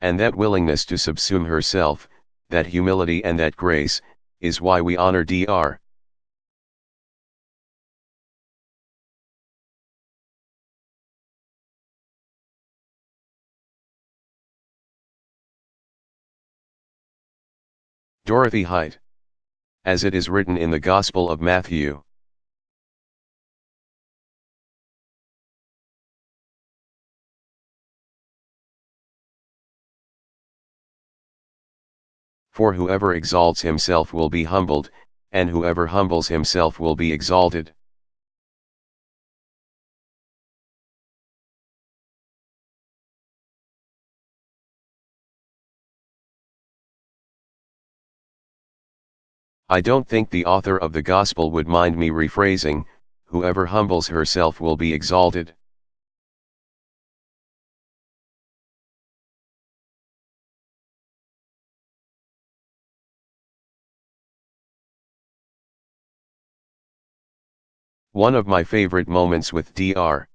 And that willingness to subsume herself, that humility and that grace, is why we honor Dr. Dorothy Height. As it is written in the Gospel of Matthew. For whoever exalts himself will be humbled, and whoever humbles himself will be exalted. I don't think the author of the Gospel would mind me rephrasing, whoever humbles herself will be exalted. One of my favorite moments with Dr.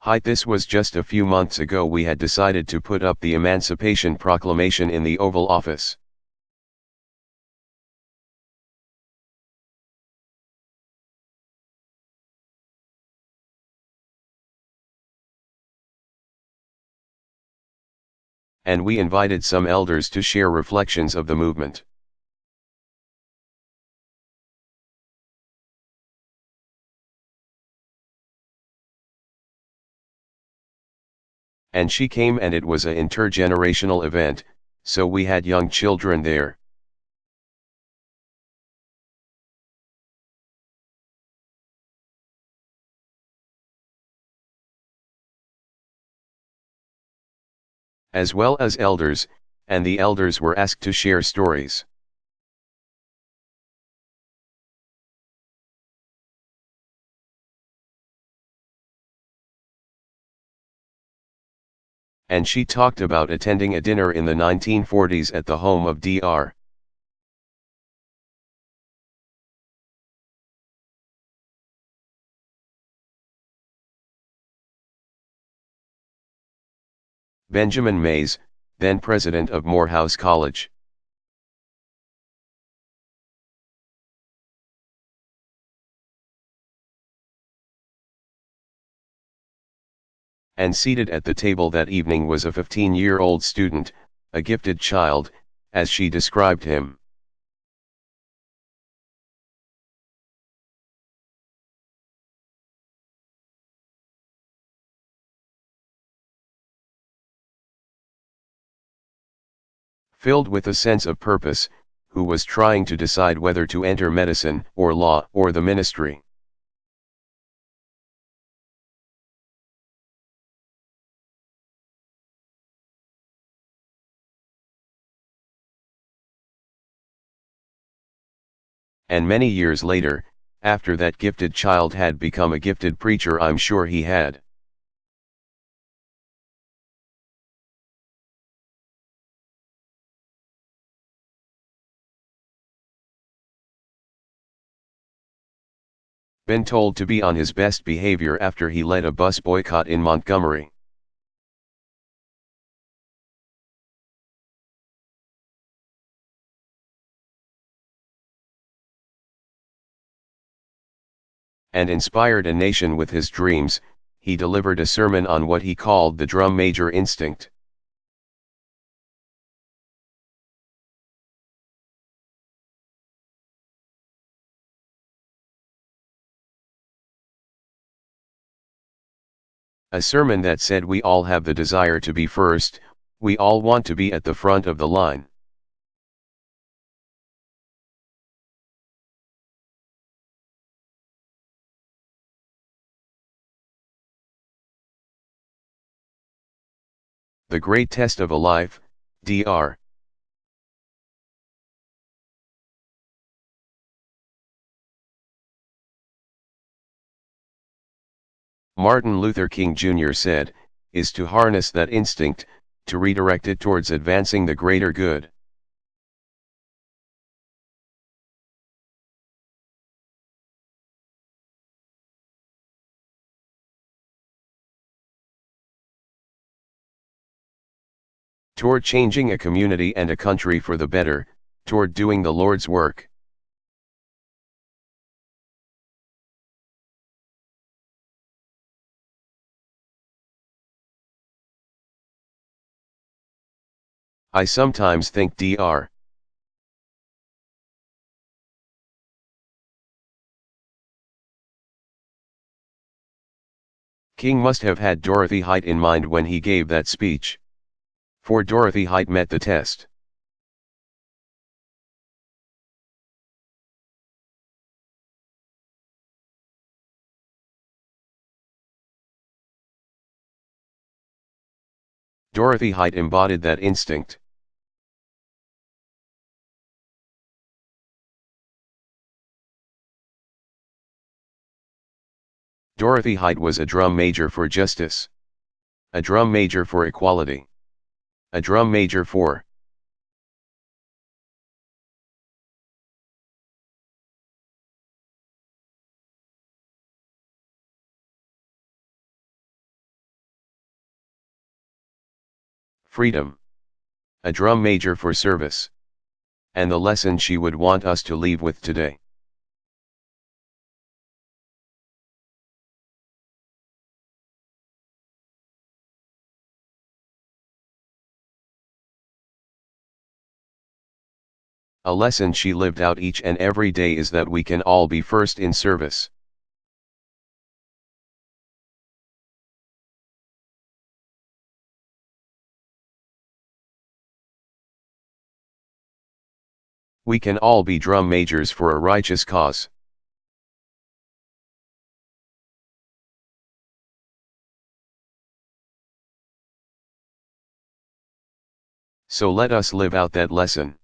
Height. This was just a few months ago. We had decided to put up the Emancipation Proclamation in the Oval Office. And we invited some elders to share reflections of the movement. And she came, and it was an intergenerational event, so we had young children there. As well as elders, and the elders were asked to share stories. And she talked about attending a dinner in the 1940s at the home of Dr. Benjamin Mays, then president of Morehouse College. And seated at the table that evening was a 15-year-old student, a gifted child, as she described him. Filled with a sense of purpose, who was trying to decide whether to enter medicine, or law, or the ministry. And many years later, after that gifted child had become a gifted preacher, I'm sure he had. Been told to be on his best behavior after he led a bus boycott in Montgomery. And inspired a nation with his dreams. He delivered a sermon on what he called the drum major instinct. A sermon that said we all have the desire to be first, we all want to be at the front of the line. The great test of a life, Dr. Martin Luther King Jr. said, is to harness that instinct, to redirect it towards advancing the greater good. toward changing a community and a country for the better, toward doing the Lord's work. I sometimes think Dr. King must have had Dorothy Height in mind when he gave that speech. For Dorothy Height met the test. Dorothy Height embodied that instinct. Dorothy Height was a drum major for justice. A drum major for equality. A drum major for freedom. A drum major for service. And the lesson she would want us to leave with today. A lesson she lived out each and every day is that we can all be first in service. We can all be drum majors for a righteous cause. So let us live out that lesson.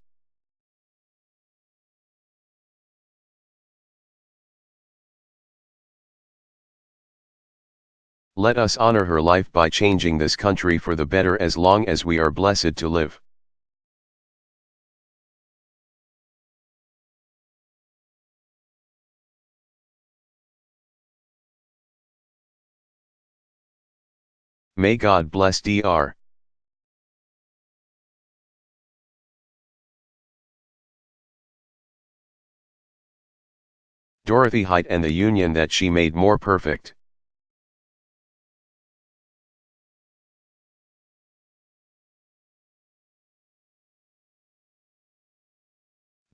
Let us honor her life by changing this country for the better as long as we are blessed to live. May God bless Dr. Dorothy Height and the union that she made more perfect.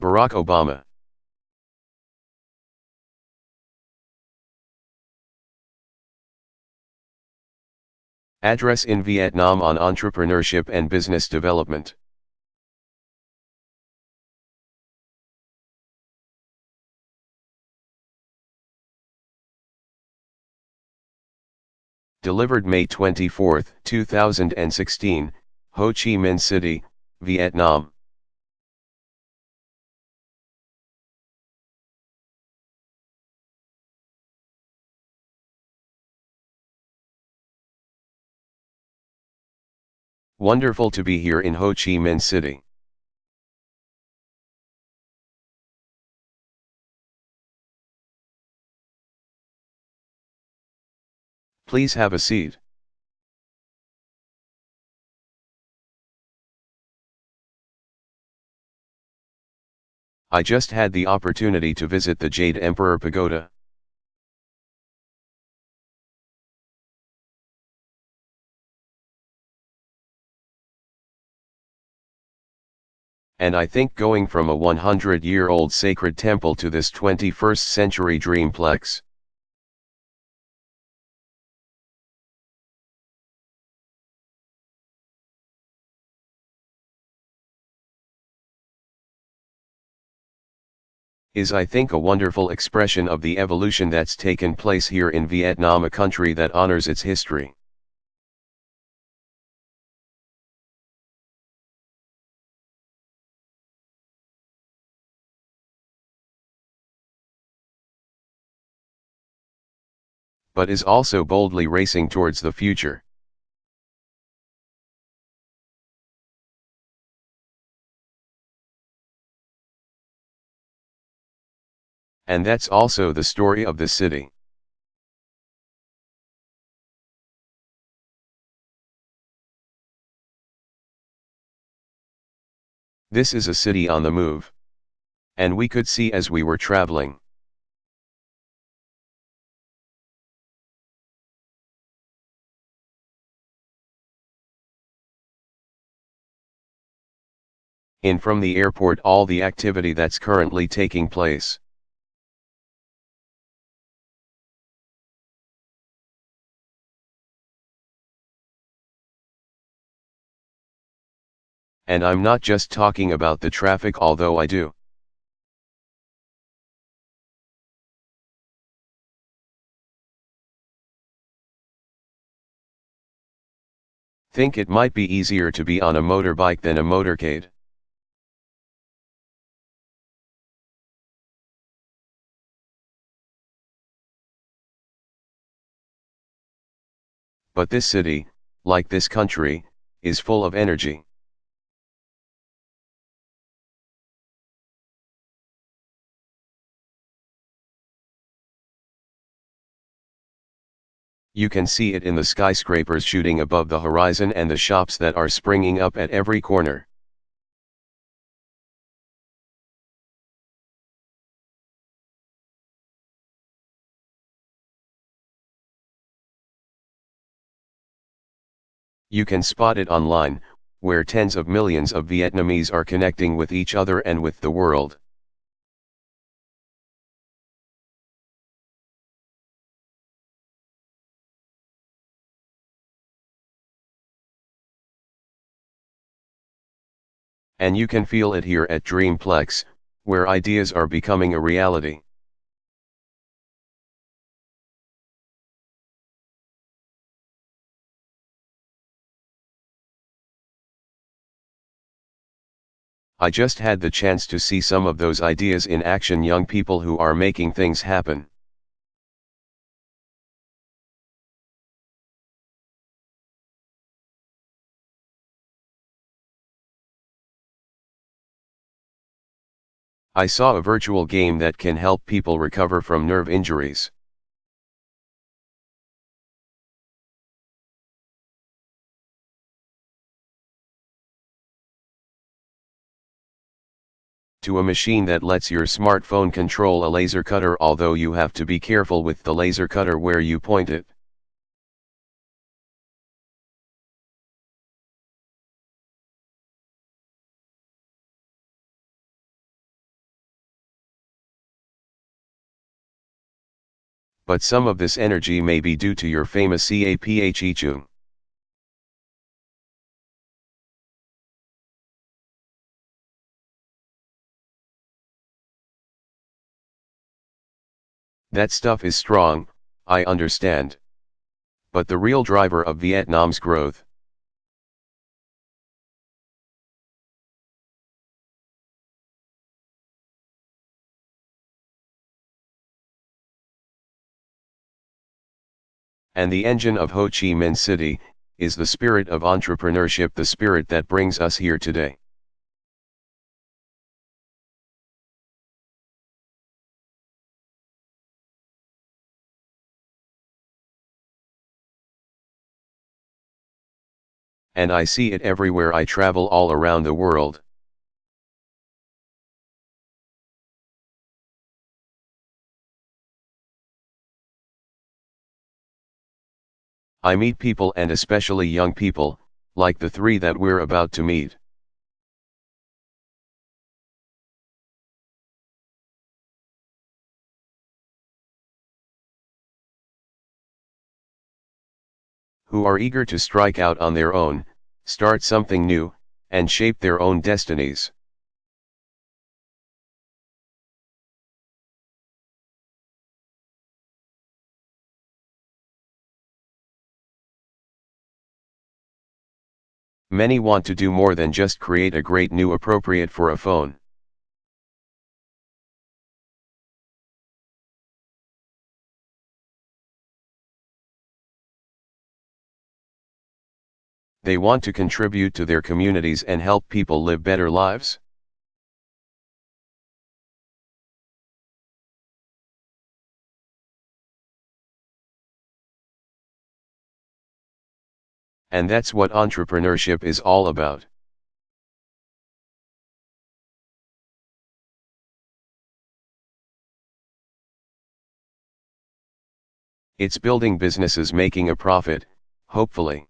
Barack Obama. Address in Vietnam on entrepreneurship and business development. Delivered May 24, 2016, Ho Chi Minh City, Vietnam. Wonderful to be here in Ho Chi Minh City. Please have a seat. I just had the opportunity to visit the Jade Emperor Pagoda. And I think going from a 100-year-old sacred temple to this 21st century dreamplex is, I think, a wonderful expression of the evolution that's taken place here in Vietnam, a country that honors its history. But is also boldly racing towards the future. And that's also the story of the city. This is a city on the move. And we could see as we were traveling. In from the airport all the activity that's currently taking place. And I'm not just talking about the traffic, although I do. Think it might be easier to be on a motorbike than a motorcade. But this city, like this country, is full of energy. You can see it in the skyscrapers shooting above the horizon and the shops that are springing up at every corner. You can spot it online, where tens of millions of Vietnamese are connecting with each other and with the world. And you can feel it here at Dreamplex, where ideas are becoming a reality. I just had the chance to see some of those ideas in action, young people who are making things happen. I saw a virtual game that can help people recover from nerve injuries. To a machine that lets your smartphone control a laser cutter, although you have to be careful with the laser cutter where you point it. But some of this energy may be due to your famous CAPHE. That stuff is strong, I understand. But the real driver of Vietnam's growth, and the engine of Ho Chi Minh City, is the spirit of entrepreneurship, the spirit that brings us here today. And I see it everywhere I travel all around the world. I meet people, and especially young people, like the three that we're about to meet. Who are eager to strike out on their own, start something new, and shape their own destinies. Many want to do more than just create a great new appropriate for a phone. They want to contribute to their communities and help people live better lives. And that's what entrepreneurship is all about. It's building businesses making a profit, hopefully.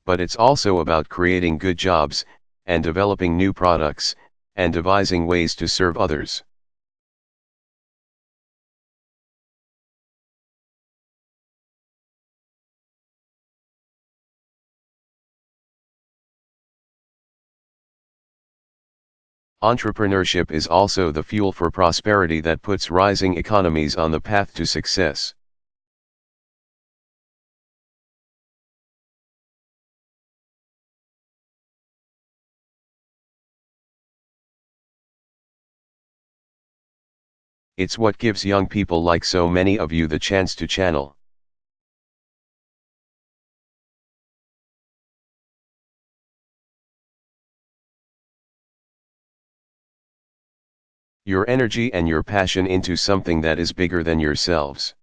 But it's also about creating good jobs, and developing new products, and devising ways to serve others. Entrepreneurship is also the fuel for prosperity that puts rising economies on the path to success. It's what gives young people like so many of you the chance to channel your energy and your passion into something that is bigger than yourselves.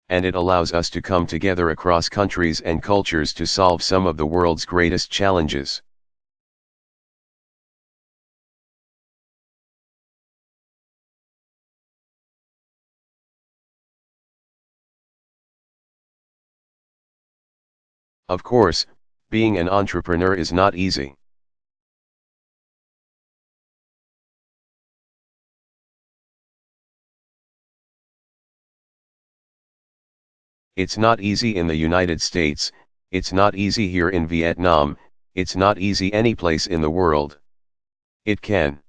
And it allows us to come together across countries and cultures to solve some of the world's greatest challenges. Of course, being an entrepreneur is not easy. It's not easy in the United States, it's not easy here in Vietnam, it's not easy any place in the world. It can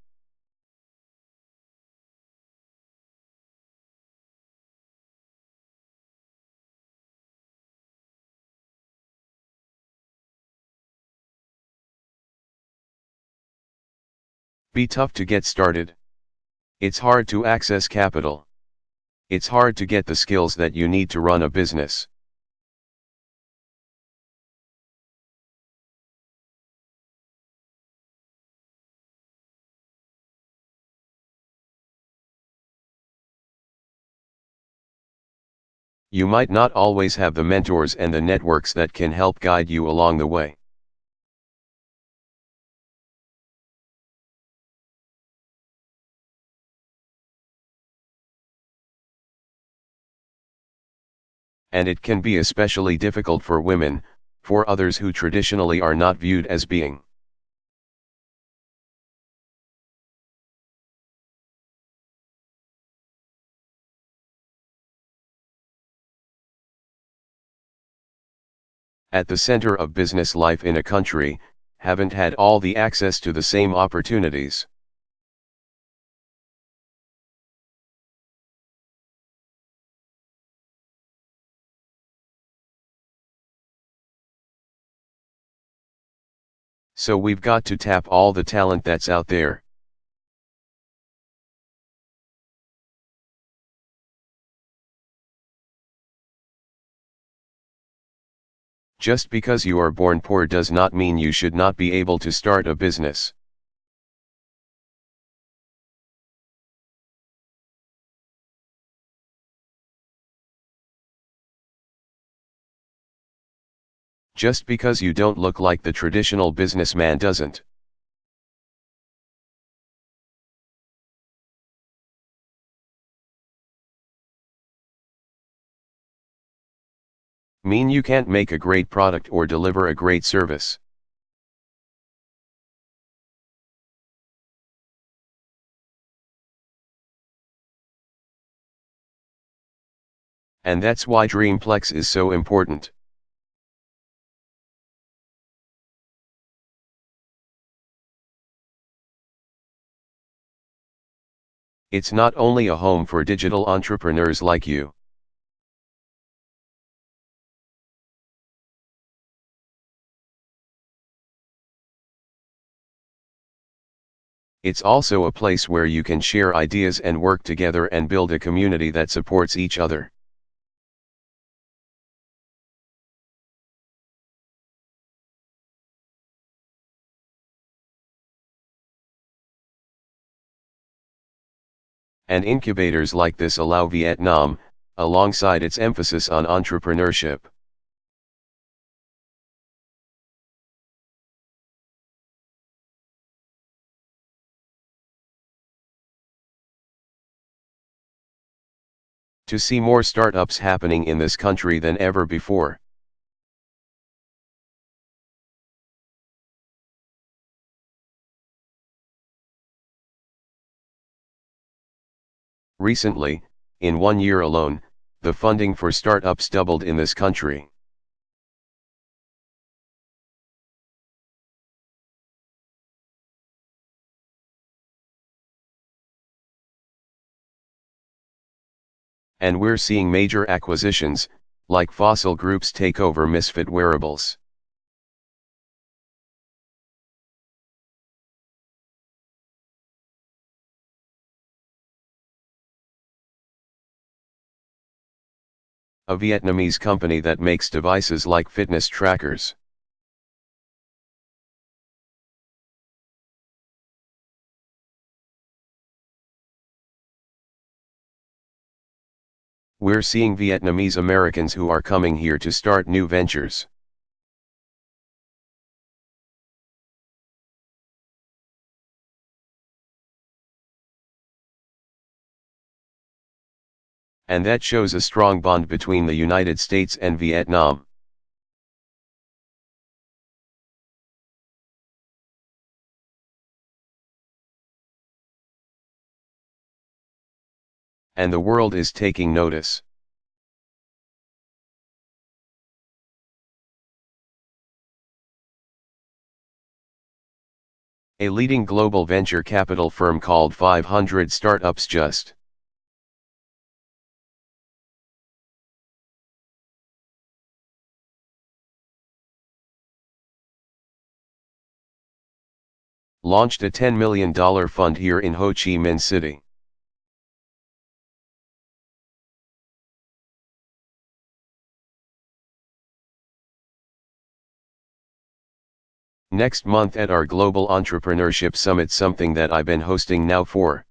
be tough to get started. It's hard to access capital. It's hard to get the skills that you need to run a business. You might not always have the mentors and the networks that can help guide you along the way. And it can be especially difficult for women, for others who traditionally are not viewed as being. At the center of business life in a country, haven't had all the access to the same opportunities. So we've got to tap all the talent that's out there. Just because you are born poor does not mean you should not be able to start a business. Just because you don't look like the traditional businessman doesn't. Mean you can't make a great product or deliver a great service. And that's why Dreamplex is so important. It's not only a home for digital entrepreneurs like you. It's also a place where you can share ideas and work together and build a community that supports each other. And incubators like this allow Vietnam, alongside its emphasis on entrepreneurship, to see more startups happening in this country than ever before. Recently, in 1 year alone, the funding for startups doubled in this country. And we're seeing major acquisitions, like Fossil Group's takeover Misfit Wearables. A Vietnamese company that makes devices like fitness trackers. We're seeing Vietnamese Americans who are coming here to start new ventures. And that shows a strong bond between the United States and Vietnam. And the world is taking notice. A leading global venture capital firm called 500 Startups just launched a $10 million fund here in Ho Chi Minh City. Next month at our Global Entrepreneurship Summit, something that I've been hosting now for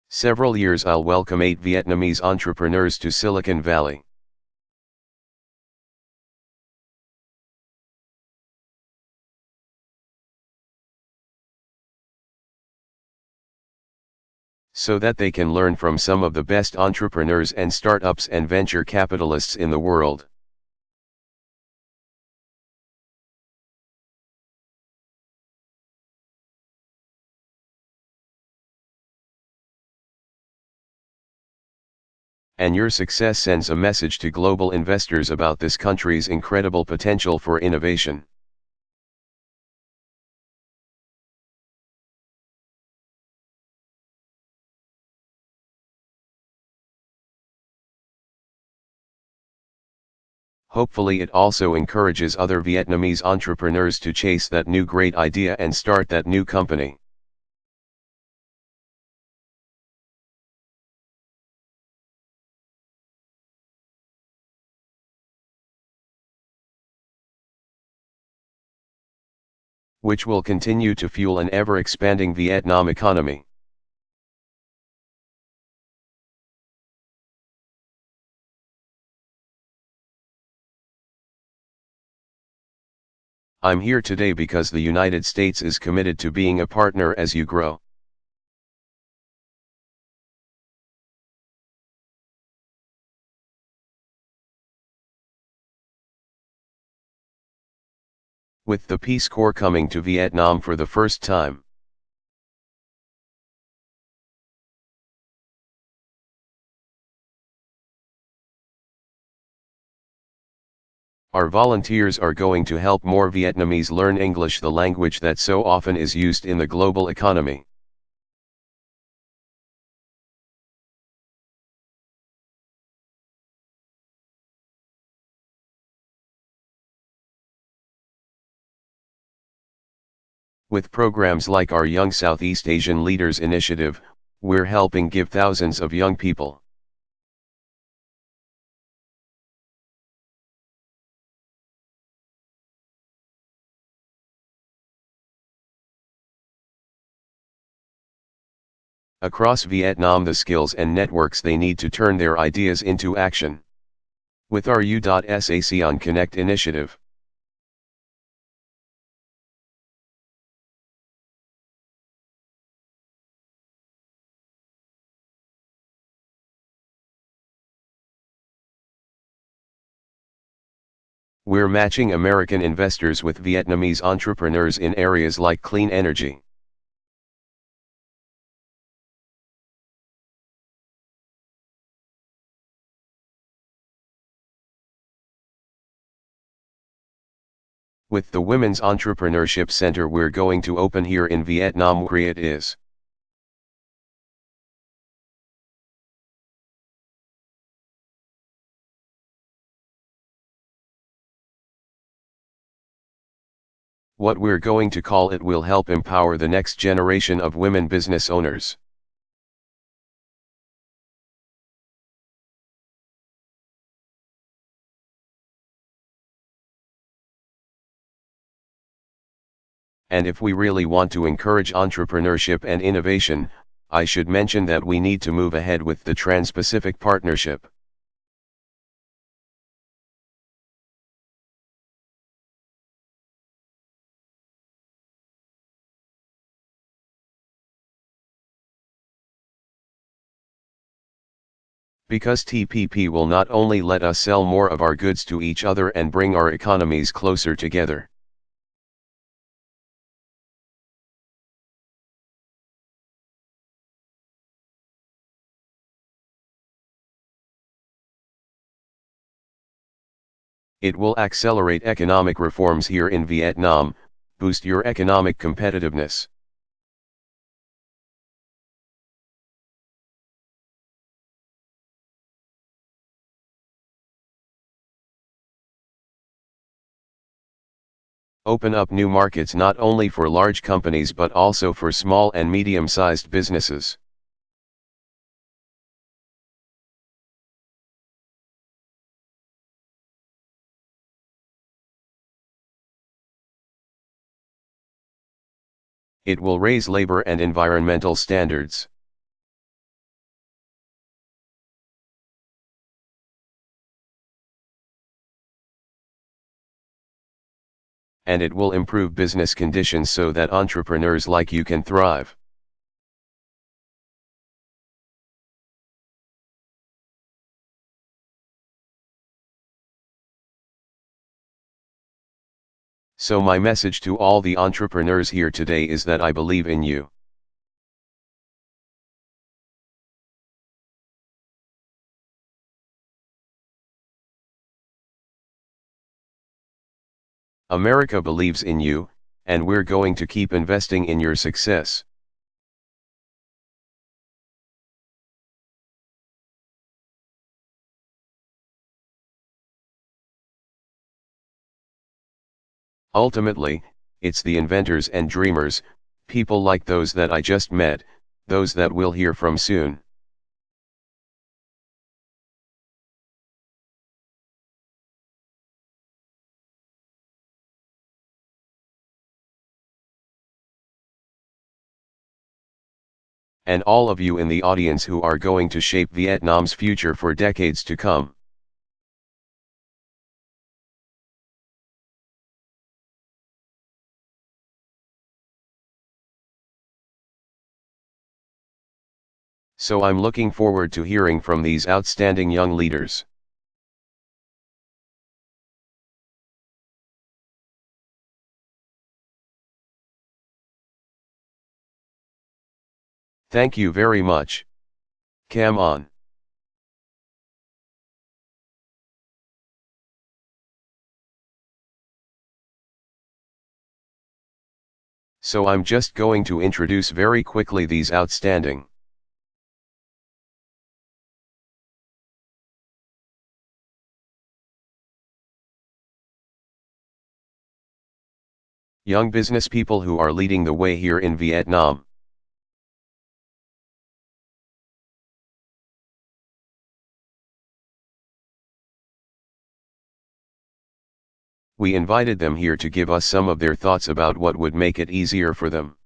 several years. I'll welcome 8 Vietnamese entrepreneurs to Silicon Valley. So that they can learn from some of the best entrepreneurs and startups and venture capitalists in the world. And your success sends a message to global investors about this country's incredible potential for innovation. Hopefully it also encourages other Vietnamese entrepreneurs to chase that new great idea and start that new company. Which will continue to fuel an ever-expanding Vietnam economy. I'm here today because the United States is committed to being a partner as you grow. With the Peace Corps coming to Vietnam for the first time. Our volunteers are going to help more Vietnamese learn English, the language that so often is used in the global economy. With programs like our Young Southeast Asian Leaders Initiative, we're helping give thousands of young people Across Vietnam, the skills and networks they need to turn their ideas into action. With our U.SAC on Connect initiative. We're matching American investors with Vietnamese entrepreneurs in areas like clean energy. With the Women's Entrepreneurship Center we're going to open here in Vietnam, where it is. What we're going to call it will help empower the next generation of women business owners. And if we really want to encourage entrepreneurship and innovation, I should mention that we need to move ahead with the Trans-Pacific Partnership. Because TPP will not only let us sell more of our goods to each other and bring our economies closer together. It will accelerate economic reforms here in Vietnam, boost your economic competitiveness. Open up new markets not only for large companies but also for small and medium-sized businesses. It will raise labor and environmental standards. And it will improve business conditions so that entrepreneurs like you can thrive. So my message to all the entrepreneurs here today is that I believe in you. America believes in you, and we're going to keep investing in your success. Ultimately, it's the inventors and dreamers, people like those that I just met, those that we'll hear from soon. And all of you in the audience who are going to shape Vietnam's future for decades to come. So I'm looking forward to hearing from these outstanding young leaders. Thank you very much. Come on. So I'm just going to introduce very quickly these outstanding young business people who are leading the way here in Vietnam. We invited them here to give us some of their thoughts about what would make it easier for them.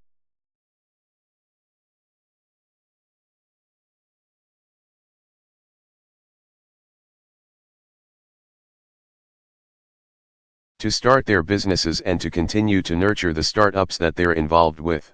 to start their businesses and to continue to nurture the startups that they're involved with.